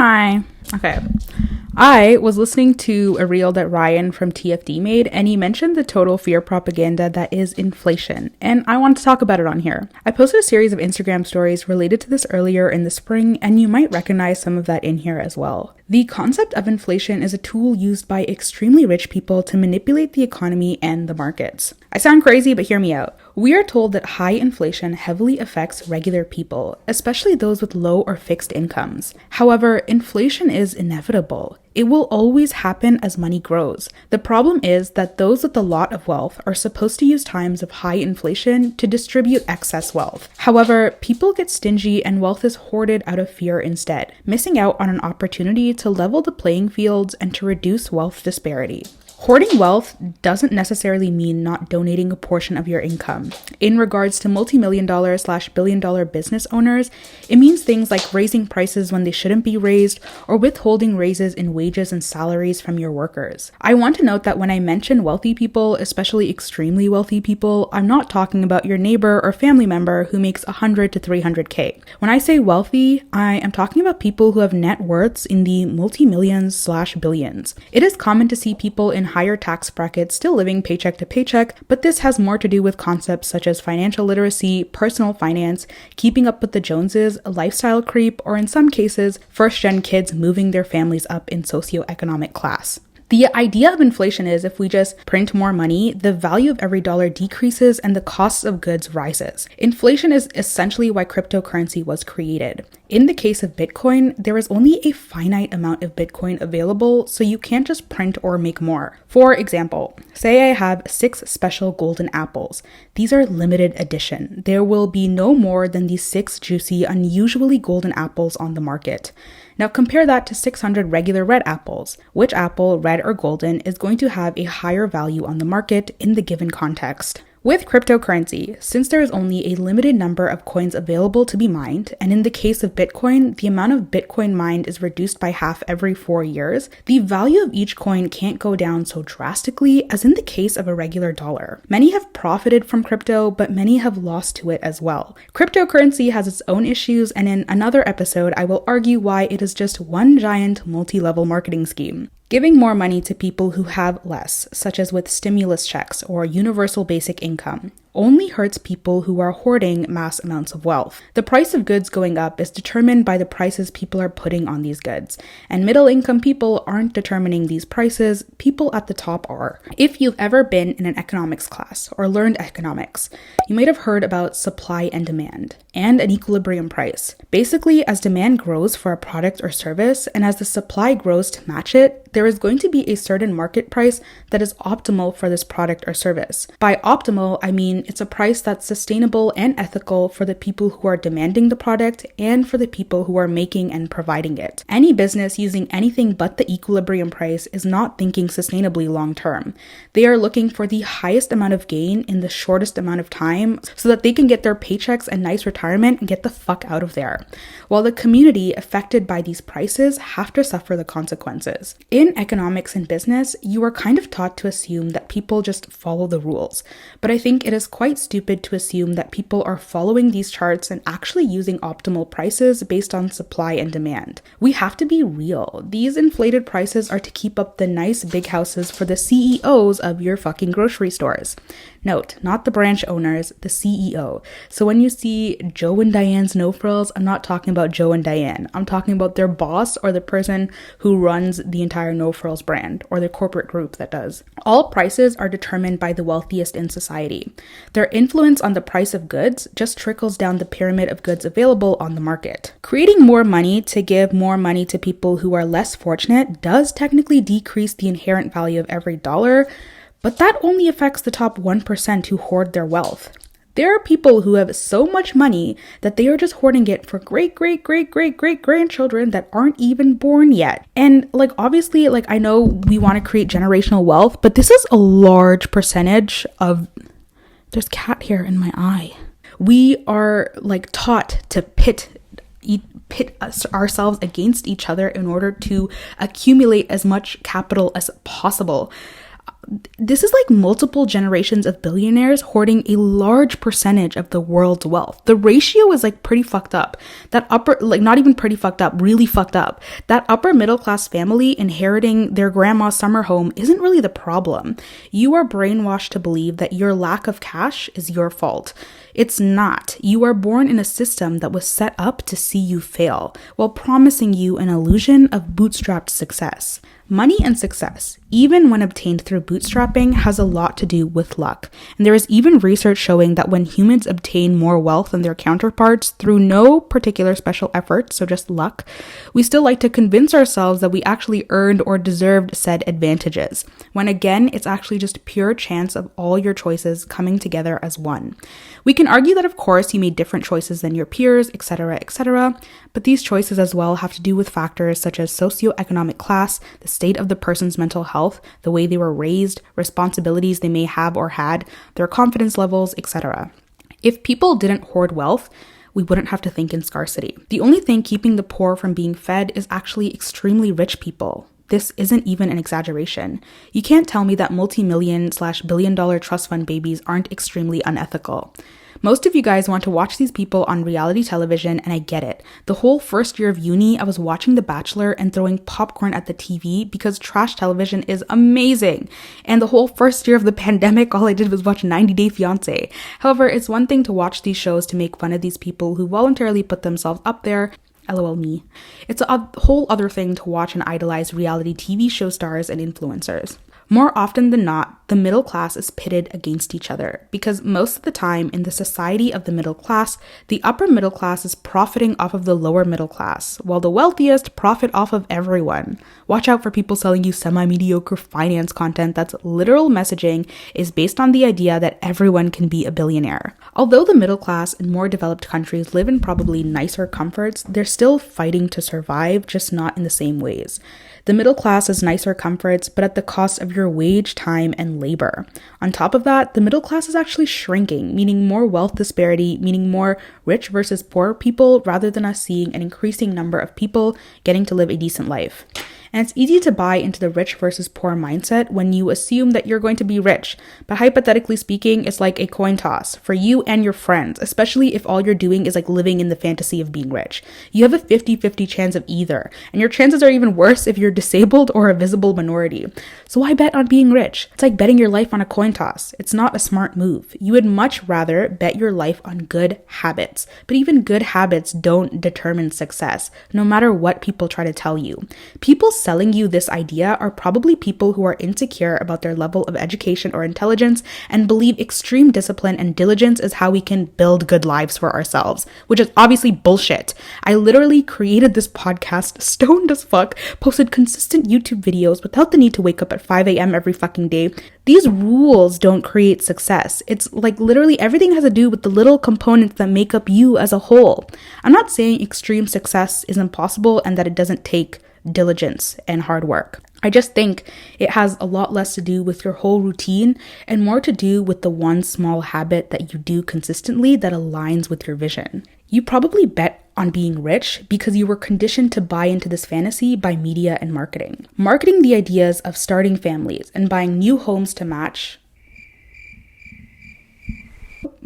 Hi. Okay. I was listening to a reel that Ryan from TFD made, and he mentioned the total fear propaganda that is inflation, and I want to talk about it on here. I posted a series of Instagram stories related to this earlier in the spring, and you might recognize some of that in here as well. The concept of inflation is a tool used by extremely rich people to manipulate the economy and the markets. I sound crazy, but hear me out. We are told that high inflation heavily affects regular people, especially those with low or fixed incomes. However, inflation is inevitable. It will always happen as money grows. The problem is that those with a lot of wealth are supposed to use times of high inflation to distribute excess wealth. However, people get stingy and wealth is hoarded out of fear instead, missing out on an opportunity to level the playing fields and to reduce wealth disparity. Hoarding wealth doesn't necessarily mean not donating a portion of your income. In regards to multi-million-dollar/billion-dollar business owners, it means things like raising prices when they shouldn't be raised or withholding raises in wages and salaries from your workers. I want to note that when I mention wealthy people, especially extremely wealthy people, I'm not talking about your neighbor or family member who makes 100 to 300K. When I say wealthy, I am talking about people who have net worths in the multi-millions/billions. It is common to see people in higher tax brackets still living paycheck to paycheck, but this has more to do with concepts such as financial literacy, personal finance, keeping up with the Joneses, lifestyle creep, or in some cases, first-gen kids moving their families up in socioeconomic class. The idea of inflation is if we just print more money, the value of every dollar decreases and the cost of goods rises. Inflation is essentially why cryptocurrency was created. In the case of Bitcoin, there is only a finite amount of Bitcoin available, so you can't just print or make more. For example, say I have 6 special golden apples. These are limited edition. There will be no more than these 6 juicy, unusually golden apples on the market. Now compare that to 600 regular red apples. Which apple, red or golden, is going to have a higher value on the market in the given context? With cryptocurrency, since there is only a limited number of coins available to be mined, and in the case of Bitcoin, the amount of Bitcoin mined is reduced by half every 4 years, the value of each coin can't go down so drastically as in the case of a regular dollar. Many have profited from crypto, but many have lost to it as well. Cryptocurrency has its own issues, and in another episode, I will argue why it is just one giant multi-level marketing scheme. Giving more money to people who have less, such as with stimulus checks or universal basic income, only hurts people who are hoarding mass amounts of wealth. The price of goods going up is determined by the prices people are putting on these goods, and middle-income people aren't determining these prices, people at the top are. If you've ever been in an economics class or learned economics, you might have heard about supply and demand, and an equilibrium price. Basically, as demand grows for a product or service, and as the supply grows to match it, there is going to be a certain market price that is optimal for this product or service. By optimal, I mean it's a price that's sustainable and ethical for the people who are demanding the product and for the people who are making and providing it. Any business using anything but the equilibrium price is not thinking sustainably long term. They are looking for the highest amount of gain in the shortest amount of time so that they can get their paychecks and nice retirement and get the fuck out of there, while the community affected by these prices have to suffer the consequences. In economics and business, you are kind of taught to assume that people just follow the rules, but I think it is quite stupid to assume that people are following these charts and actually using optimal prices based on supply and demand. We have to be real. These inflated prices are to keep up the nice big houses for the CEOs of your fucking grocery stores. Note, not the branch owners, the CEO. So when you see Joe and Diane's No Frills, I'm not talking about Joe and Diane. I'm talking about their boss or the person who runs the entire No Frills brand, or the corporate group that does. All prices are determined by the wealthiest in society. Their influence on the price of goods just trickles down the pyramid of goods available on the market. Creating more money to give more money to people who are less fortunate does technically decrease the inherent value of every dollar, but that only affects the top 1% who hoard their wealth. There are people who have so much money that they are just hoarding it for great-great-great-great-great-grandchildren that aren't even born yet. And obviously, I know we want to create generational wealth, but this is a large percentage of... There's cat hair in my eye. We are taught to pit ourselves against each other in order to accumulate as much capital as possible. This is like multiple generations of billionaires hoarding a large percentage of the world's wealth. The ratio is like pretty fucked up. That upper, like not even pretty fucked up, really fucked up. That upper middle class family inheriting their grandma's summer home isn't really the problem. You are brainwashed to believe that your lack of cash is your fault. It's not. You are born in a system that was set up to see you fail, while promising you an illusion of bootstrapped success. Money and success, even when obtained through bootstrapping, has a lot to do with luck. And there is even research showing that when humans obtain more wealth than their counterparts through no particular special effort, so just luck, we still like to convince ourselves that we actually earned or deserved said advantages, when again, it's actually just pure chance of all your choices coming together as one. We can argue that of course you made different choices than your peers, etc., but these choices as well have to do with factors such as socioeconomic class, the state of the person's mental health, the way they were raised, responsibilities they may have or had, their confidence levels, etc. If people didn't hoard wealth, we wouldn't have to think in scarcity. The only thing keeping the poor from being fed is actually extremely rich people. This isn't even an exaggeration. You can't tell me that multi-million/billion-dollar trust fund babies aren't extremely unethical. Most of you guys want to watch these people on reality television, and I get it. The whole first year of uni, I was watching The Bachelor and throwing popcorn at the TV because trash television is amazing. And the whole first year of the pandemic, all I did was watch 90 Day Fiancé. However, it's one thing to watch these shows to make fun of these people who voluntarily put themselves up there. LOL me. It's a whole other thing to watch and idolize reality TV show stars and influencers. More often than not, the middle class is pitted against each other because most of the time in the society of the middle class, the upper middle class is profiting off of the lower middle class, while the wealthiest profit off of everyone. Watch out for people selling you semi-mediocre finance content that's literal messaging is based on the idea that everyone can be a billionaire. Although the middle class in more developed countries live in probably nicer comforts, they're still fighting to survive, just not in the same ways. The middle class has nicer comforts, but at the cost of your wage, time, and labor. On top of that, the middle class is actually shrinking, meaning more wealth disparity, meaning more rich versus poor people, rather than us seeing an increasing number of people getting to live a decent life. And it's easy to buy into the rich versus poor mindset when you assume that you're going to be rich. But hypothetically speaking, it's like a coin toss for you and your friends, especially if all you're doing is like living in the fantasy of being rich. You have a 50-50 chance of either, and your chances are even worse if you're disabled or a visible minority. So why bet on being rich? It's like betting your life on a coin toss. It's not a smart move. You would much rather bet your life on good habits. But even good habits don't determine success, no matter what people try to tell you. People selling you this idea are probably people who are insecure about their level of education or intelligence and believe extreme discipline and diligence is how we can build good lives for ourselves, which is obviously bullshit. I literally created this podcast stoned as fuck, posted consistent YouTube videos without the need to wake up at 5 a.m. every fucking day. These rules don't create success. It's like literally everything has to do with the little components that make up you as a whole. I'm not saying extreme success is impossible and that it doesn't take diligence and hard work. I just think it has a lot less to do with your whole routine and more to do with the one small habit that you do consistently that aligns with your vision. You probably bet on being rich because you were conditioned to buy into this fantasy by media and marketing. Marketing the ideas of starting families and buying new homes to match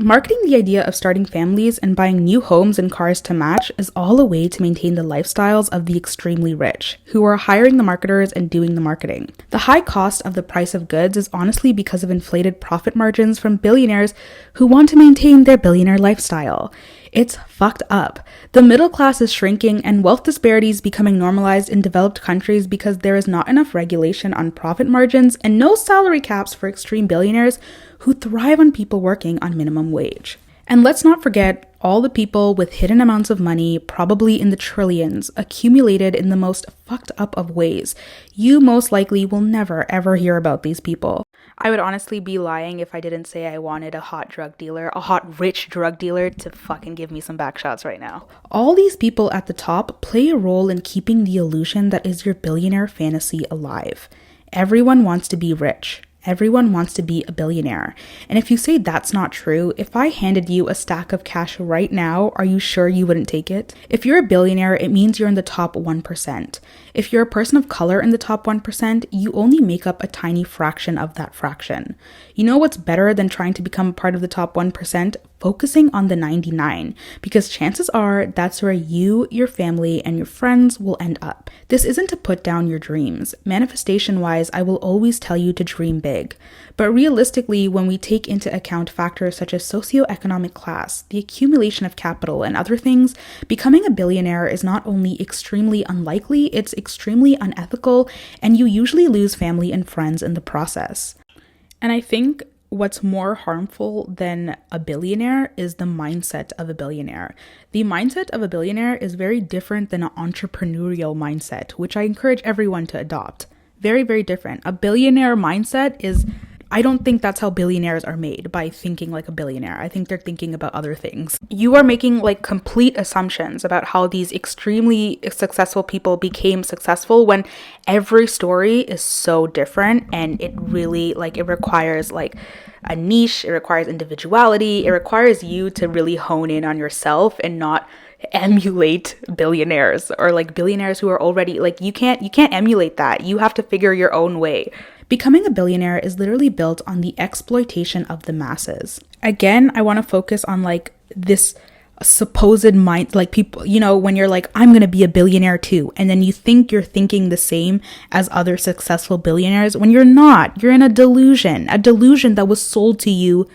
Marketing the idea of starting families and buying new homes and cars to match is all a way to maintain the lifestyles of the extremely rich, who are hiring the marketers and doing the marketing. The high cost of the price of goods is honestly because of inflated profit margins from billionaires who want to maintain their billionaire lifestyle. It's fucked up. The middle class is shrinking and wealth disparities becoming normalized in developed countries because there is not enough regulation on profit margins and no salary caps for extreme billionaires who thrive on people working on minimum wage. And let's not forget all the people with hidden amounts of money, probably in the trillions, accumulated in the most fucked up of ways. You most likely will never ever hear about these people. I would honestly be lying if I didn't say I wanted a hot rich drug dealer to fucking give me some backshots right now. All these people at the top play a role in keeping the illusion that is your billionaire fantasy alive. Everyone wants to be rich. everyone wants to be a billionaire. And if you say that's not true, if I handed you a stack of cash right now, are you sure you wouldn't take it? If you're a billionaire, it means you're in the top 1%. If you're a person of color in the top 1%, you only make up a tiny fraction of that fraction. You know what's better than trying to become part of the top 1%? Focusing on the 99, because chances are that's where you, your family, and your friends will end up. This isn't to put down your dreams. Manifestation-wise, I will always tell you to dream big. But realistically, when we take into account factors such as socioeconomic class, the accumulation of capital, and other things, becoming a billionaire is not only extremely unlikely, it's extremely unethical, and you usually lose family and friends in the process. And I think what's more harmful than a billionaire is the mindset of a billionaire. The mindset of a billionaire is very different than an entrepreneurial mindset, which I encourage everyone to adopt. Very, very different. A billionaire mindset is, I don't think that's how billionaires are made, by thinking like a billionaire. I think they're thinking about other things. You are making like complete assumptions about how these extremely successful people became successful when every story is so different, and it really it requires like a niche, it requires individuality, it requires you to really hone in on yourself and not emulate billionaires or like billionaires who are already you can't emulate that. You have to figure your own way. Becoming a billionaire is literally built on the exploitation of the masses. Again, I want to focus on this supposed mind, people, when you're I'm going to be a billionaire too. And then you think you're thinking the same as other successful billionaires when you're not. You're in a delusion that was sold to you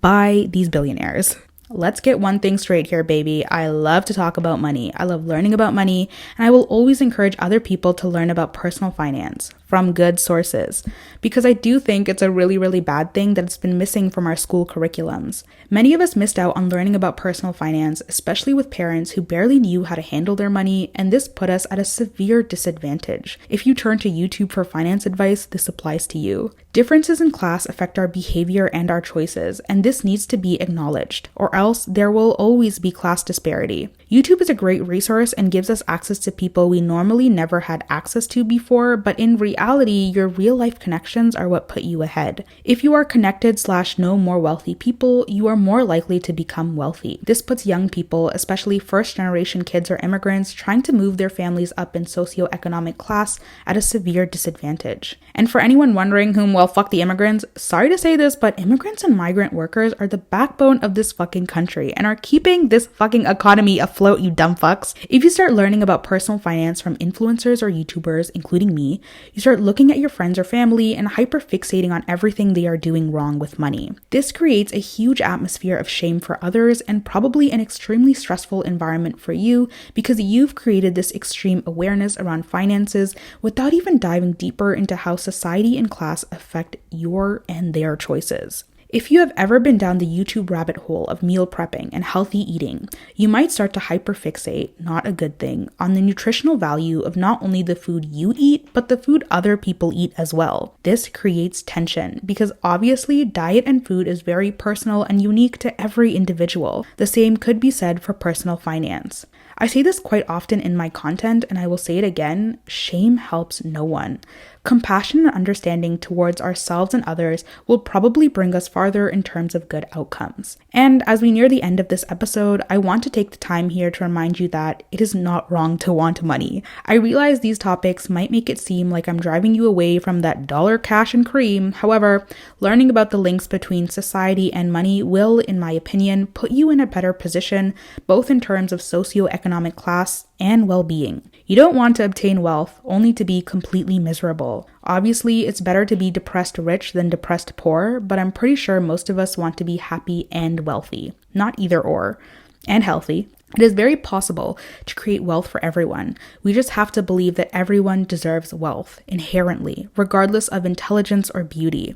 by these billionaires. Let's get one thing straight here, baby. I love to talk about money. I love learning about money, and I will always encourage other people to learn about personal finance from good sources, because I do think it's a really, really bad thing that it's been missing from our school curriculums. Many of us missed out on learning about personal finance, especially with parents who barely knew how to handle their money, and this put us at a severe disadvantage. If you turn to YouTube for finance advice, this applies to you. Differences in class affect our behavior and our choices, and this needs to be acknowledged, or else there will always be class disparity. YouTube is a great resource and gives us access to people we normally never had access to before, but in reality, your real life connections are what put you ahead. If you are connected/know more wealthy people, you are more likely to become wealthy. This puts young people, especially first generation kids or immigrants, trying to move their families up in socioeconomic class at a severe disadvantage. And for anyone wondering fuck the immigrants, sorry to say this, but immigrants and migrant workers are the backbone of this fucking country and are keeping this fucking economy afloat, you dumb fucks. If you start learning about personal finance from influencers or YouTubers, including me, you start looking at your friends or family and hyper-fixating on everything they are doing wrong with money. This creates a huge atmosphere of shame for others and probably an extremely stressful environment for you, because you've created this extreme awareness around finances without even diving deeper into how society and class affect your and their choices. If you have ever been down the YouTube rabbit hole of meal prepping and healthy eating, you might start to hyperfixate, not a good thing, on the nutritional value of not only the food you eat, but the food other people eat as well. This creates tension because obviously diet and food is very personal and unique to every individual. The same could be said for personal finance. I say this quite often in my content, and I will say it again, shame helps no one. Compassion and understanding towards ourselves and others will probably bring us farther in terms of good outcomes. And as we near the end of this episode, I want to take the time here to remind you that it is not wrong to want money. I realize these topics might make it seem like I'm driving you away from that dollar, cash, and cream. However, learning about the links between society and money will, in my opinion, put you in a better position, both in terms of socioeconomic class and well-being. You don't want to obtain wealth only to be completely miserable. Obviously, it's better to be depressed rich than depressed poor, but I'm pretty sure most of us want to be happy and wealthy, not either or, and healthy. It is very possible to create wealth for everyone. We just have to believe that everyone deserves wealth inherently, regardless of intelligence or beauty.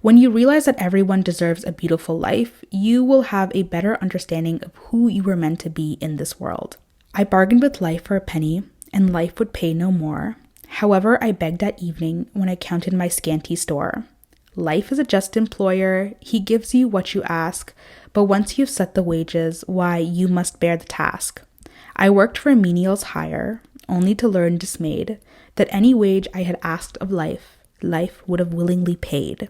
When you realize that everyone deserves a beautiful life, you will have a better understanding of who you were meant to be in this world. I bargained with life for a penny, and life would pay no more. However, I begged at evening when I counted my scanty store. Life is a just employer. He gives you what you ask, but once you've set the wages, why, you must bear the task. I worked for a menial's hire, only to learn dismayed that any wage I had asked of life life would have willingly paid.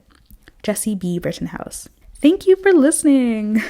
Jesse B. Rittenhouse. Thank you for listening.